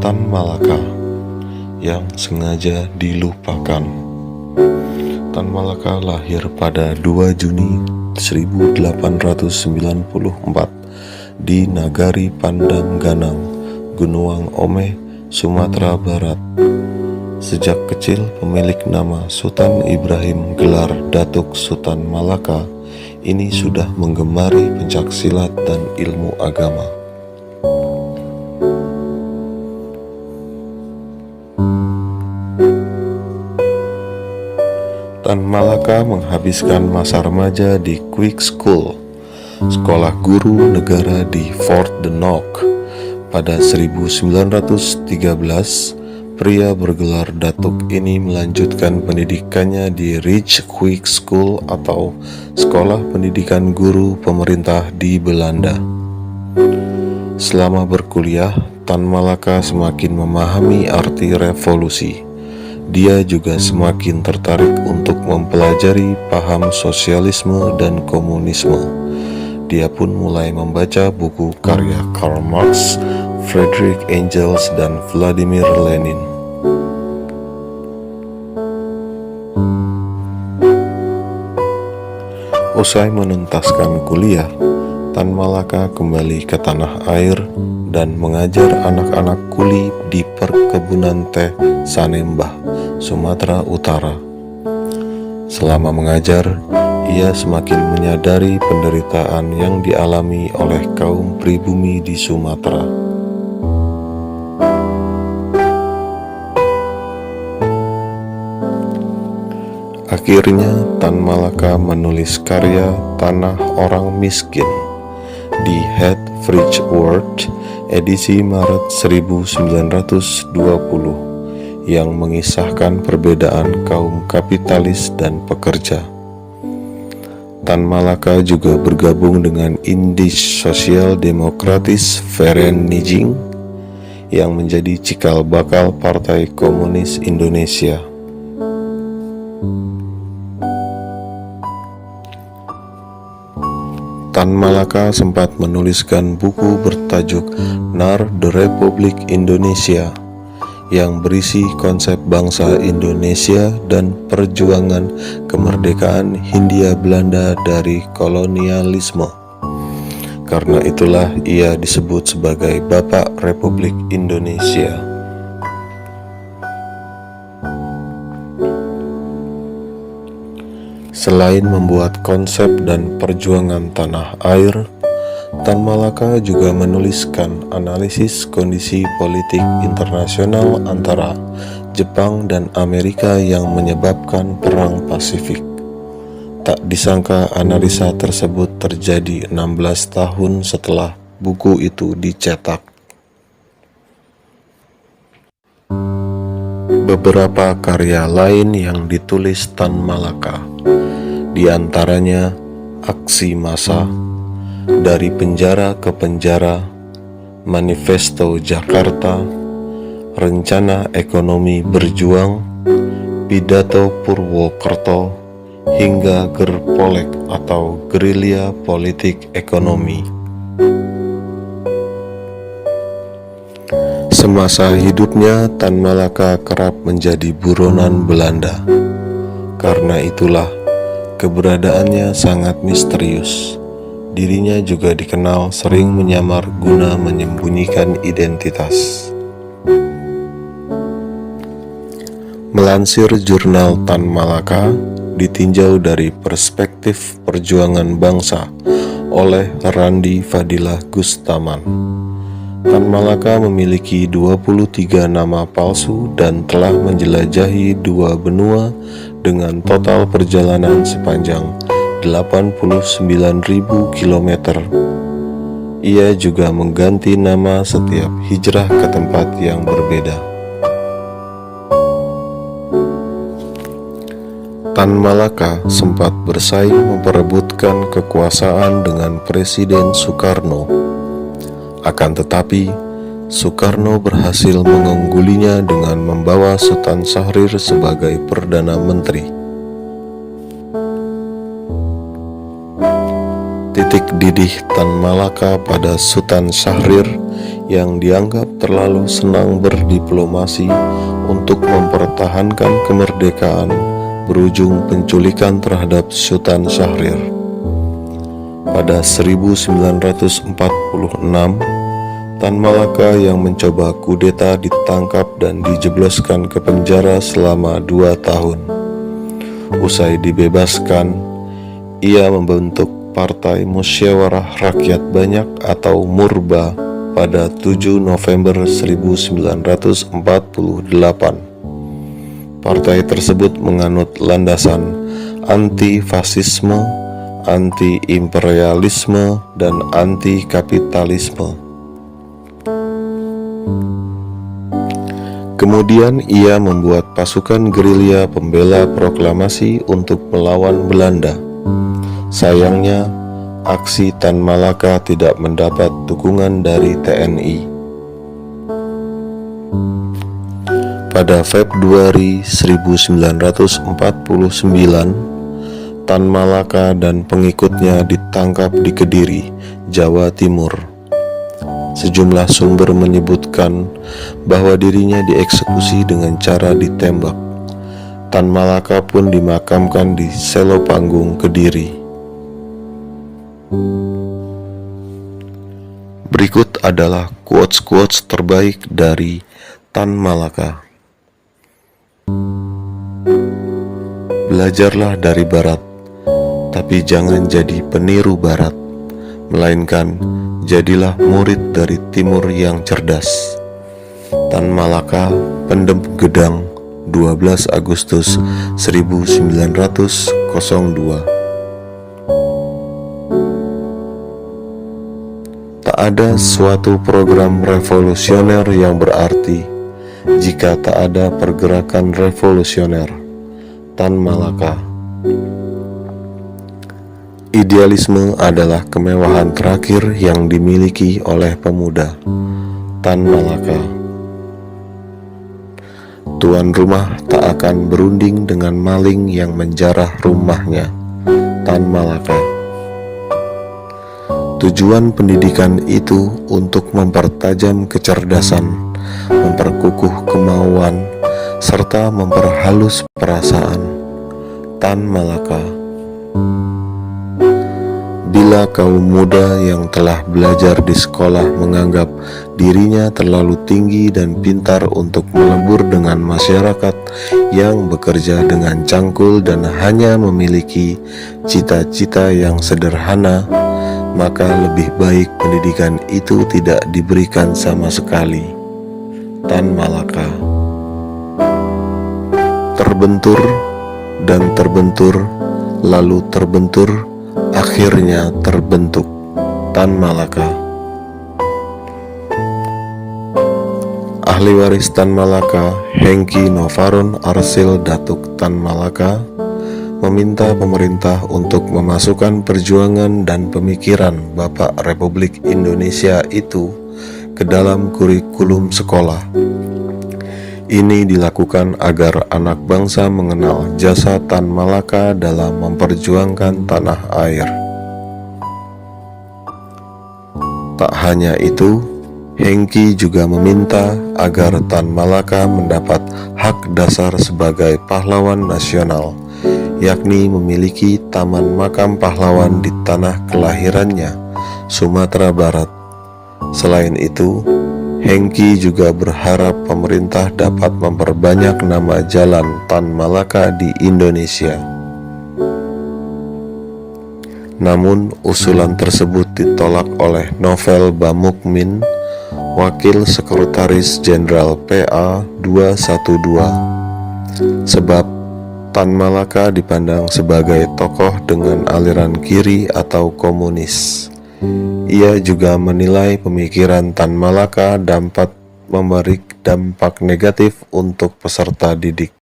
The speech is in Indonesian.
Tan Malaka yang sengaja dilupakan. Tan Malaka lahir pada 2 Juni 1894 di Nagari Pandang Ganang, Gunuang Omeh, Sumatera Barat. Sejak kecil pemilik nama Sultan Ibrahim gelar Datuk Sultan Malaka ini sudah menggemari pencaksilat dan ilmu agama. Tan Malaka menghabiskan masa remaja di Quick School, sekolah guru negara di Fort de Noc. Pada 1913, pria bergelar datuk ini melanjutkan pendidikannya di Ridge Quick School atau sekolah pendidikan guru pemerintah di Belanda. Selama berkuliah, Tan Malaka semakin memahami arti revolusi. Dia juga semakin tertarik untuk mempelajari paham sosialisme dan komunisme. Dia pun mulai membaca buku karya Karl Marx, Friedrich Engels, dan Vladimir Lenin. Usai menuntaskan kuliah, Tan Malaka kembali ke tanah air dan mengajar anak-anak kuli di perkebunan teh Sanembah, Sumatera Utara. Selama mengajar, ia semakin menyadari penderitaan yang dialami oleh kaum pribumi di Sumatera. Akhirnya, Tan Malaka menulis karya Tanah Orang Miskin di Het Friedswoord edisi Maret 1920 yang mengisahkan perbedaan kaum kapitalis dan pekerja. Tan Malaka juga bergabung dengan Indische Sosiaal Democratische Vereniging yang menjadi cikal bakal Partai Komunis Indonesia. Tan Malaka sempat menuliskan buku bertajuk Naar de Republiek Indonesia yang berisi konsep bangsa Indonesia dan perjuangan kemerdekaan Hindia Belanda dari kolonialisme. Karena itulah ia disebut sebagai Bapak Republik Indonesia. Selain membuat konsep dan perjuangan tanah air, Tan Malaka juga menuliskan analisis kondisi politik internasional antara Jepang dan Amerika yang menyebabkan Perang Pasifik. Tak disangka analisa tersebut terjadi 16 tahun setelah buku itu dicetak. Beberapa karya lain yang ditulis Tan Malaka, di antaranya Aksi Massa, Dari Penjara ke Penjara, Manifesto Jakarta, Rencana Ekonomi Berjuang, Pidato Purwokerto, hingga Gerpolek atau Gerilya Politik Ekonomi. Semasa hidupnya, Tan Malaka kerap menjadi buronan Belanda. Karena itulah, keberadaannya sangat misterius. Dirinya juga dikenal sering menyamar guna menyembunyikan identitas. Melansir jurnal Tan Malaka, ditinjau dari perspektif perjuangan bangsa oleh Randi Fadilah Gustaman. Tan Malaka memiliki 23 nama palsu dan telah menjelajahi 2 benua dengan total perjalanan sepanjang 89.000 km. Ia juga mengganti nama setiap hijrah ke tempat yang berbeda. Tan Malaka sempat bersaing memperebutkan kekuasaan dengan Presiden Soekarno. Akan tetapi, Soekarno berhasil mengunggulinya dengan membawa Sultan Syahrir sebagai Perdana Menteri. Titik didih Tan Malaka pada Sultan Syahrir yang dianggap terlalu senang berdiplomasi untuk mempertahankan kemerdekaan berujung penculikan terhadap Sultan Syahrir. Pada 1946, Tan Malaka yang mencoba kudeta ditangkap dan dijebloskan ke penjara selama 2 tahun. Usai dibebaskan, ia membentuk Partai Musyawarah Rakyat Banyak atau Murba pada 7 November 1948. Partai tersebut menganut landasan anti-fasisme, anti-imperialisme, dan anti-kapitalisme. Kemudian ia membuat pasukan gerilya pembela proklamasi untuk melawan Belanda. Sayangnya, aksi Tan Malaka tidak mendapat dukungan dari TNI. Pada Februari 1949, Tan Malaka dan pengikutnya ditangkap di Kediri, Jawa Timur. Sejumlah sumber menyebutkan bahwa dirinya dieksekusi dengan cara ditembak. Tan Malaka pun dimakamkan di Selopanggung, Kediri. Berikut adalah quotes-quotes terbaik dari Tan Malaka. Belajarlah dari Barat, tapi jangan jadi peniru Barat, melainkan jadilah murid dari Timur yang cerdas. Tan Malaka, Pendem Gedang, 12 Agustus 1902. Tak ada suatu program revolusioner yang berarti jika tak ada pergerakan revolusioner. Tan Malaka. Idealisme adalah kemewahan terakhir yang dimiliki oleh pemuda. Tan Malaka. Tuan rumah tak akan berunding dengan maling yang menjarah rumahnya. Tan Malaka. Tujuan pendidikan itu untuk mempertajam kecerdasan, memperkukuh kemauan, serta memperhalus perasaan. Tan Malaka. Bila kaum muda yang telah belajar di sekolah menganggap dirinya terlalu tinggi dan pintar untuk melebur dengan masyarakat yang bekerja dengan cangkul dan hanya memiliki cita-cita yang sederhana, maka lebih baik pendidikan itu tidak diberikan sama sekali. Tan Malaka. Terbentur dan terbentur, lalu terbentur, akhirnya terbentuk. Tan Malaka. Ahli waris Tan Malaka, Hengki Novaron Arsil Datuk Tan Malaka, meminta pemerintah untuk memasukkan perjuangan dan pemikiran Bapak Republik Indonesia itu ke dalam kurikulum sekolah. Ini dilakukan agar anak bangsa mengenal jasa Tan Malaka dalam memperjuangkan tanah air. Tak hanya itu, Hengki juga meminta agar Tan Malaka mendapat hak dasar sebagai pahlawan nasional, yakni memiliki taman makam pahlawan di tanah kelahirannya, Sumatera Barat. Selain itu, Hengki juga berharap pemerintah dapat memperbanyak nama jalan Tan Malaka di Indonesia. Namun, usulan tersebut ditolak oleh Novel Bamukmin, Wakil Sekretaris Jenderal PA 212, sebab Tan Malaka dipandang sebagai tokoh dengan aliran kiri atau komunis. Ia juga menilai pemikiran Tan Malaka dapat memberi dampak negatif untuk peserta didik.